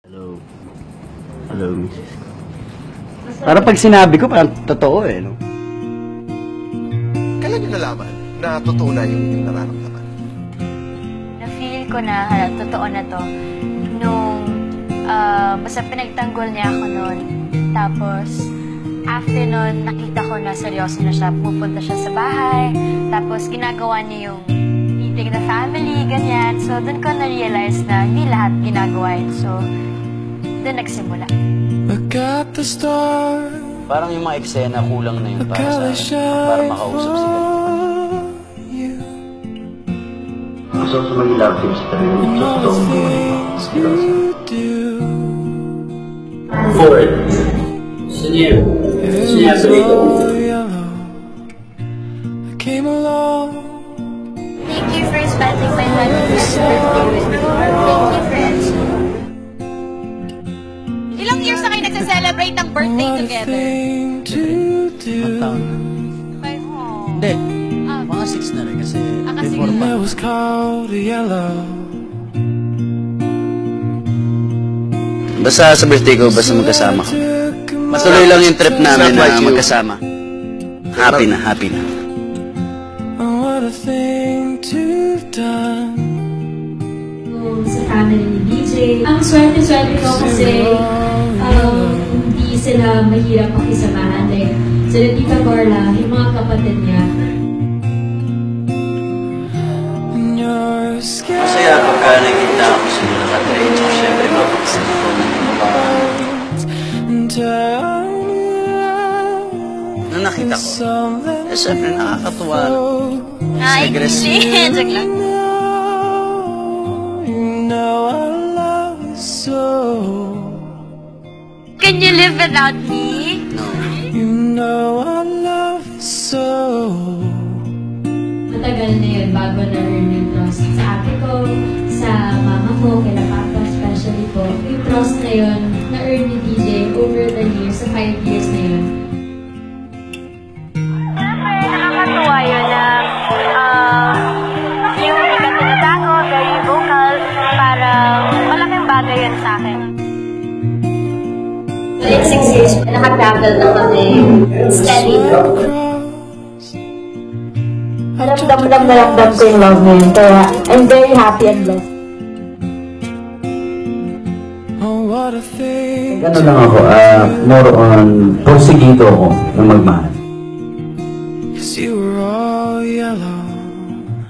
Hello. Hello, Mrs. Para pag sinabi ko, parang totoo eh, no? Kailan nyo nalaman na totoo na yung nararamdaman? Na-feel ko na totoo na to nung basta pinagtanggol niya ako noon. Tapos, after noon, nakita ko na seryoso na siya. Pupunta siya sa bahay. Tapos, ginagawa niya yung meeting the family, ganyan. So, doon ko na-realize na hindi lahat ginagawa yun. So, doon nagsimula. Look at the stars. Parang yung mga eksena kulang na yun para sa akin. Para makausap si Ganito. Gusto ko may love team sa tabi. Gusto ko Ford. Senior. Senior sa dito. Came along. Thank you for spending my 25th birthday with me. Thank you, friends. Ilang years na kayo nagsa-celebrate ng birthday together? Thing to do. Five. Oh. Hindi. Mga 6 na rin kasi kasi before pa. It was called yellow. Basta sa birthday ko, basta magkasama ko. Matuloy lang yung trip namin na magkasama. Happy na, happy na. Oh, what a thing to have done. Sa family ni DJ. Ang swerte-swerte ko kasi hindi sila mahirap pakisamahan. Like, sila Tita Carla, yung mga kapatid niya. And you're scared. Masaya pagka nakita ako sa mga nakatray. Tsaka syempre mapaksin ko ng mga And nung nakita ko, eh syempre nakakatuwa. Ay, Aggressive. hindi. Joke lang. you know I love you so. Can you live without me? No. You know I love you so. Matagal na yun bago na-earn yung trust sa ate ko, sa mama ko, kay papa especially po. Yung trust na yun, na-earn ni DJ over the years, sa 5 years na yun. Siyempre, nakakatuwa yun na yung ikatulita ko, very vocal, parang malaking bagay yun sa akin. In 6 years, naka-travel na kami steady. Ramdam ko yung love mo yun. Kaya I'm very happy and blessed. Oh, what a thing. Gano'n lang ako, more on porsigito ako na magmahal. 'Cause you were all yellow.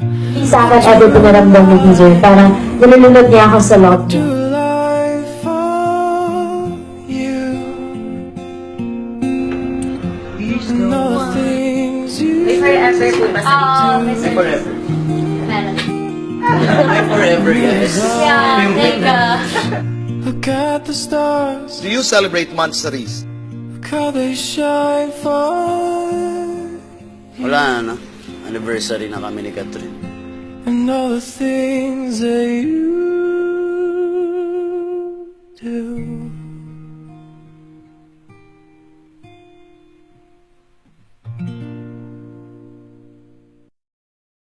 Hindi sa akin ever pinaramdam ni DJ. Parang nalulunod niya ako sa love To niya. life for you. And all the things you Forever po ba sa Forever. meron? Ay, forever, guys. Yeah, like, look at the stars. Do you celebrate monthsaries? Look how they shine for. Wala na, no? Anniversary na kami ni Catherine. And all the things that you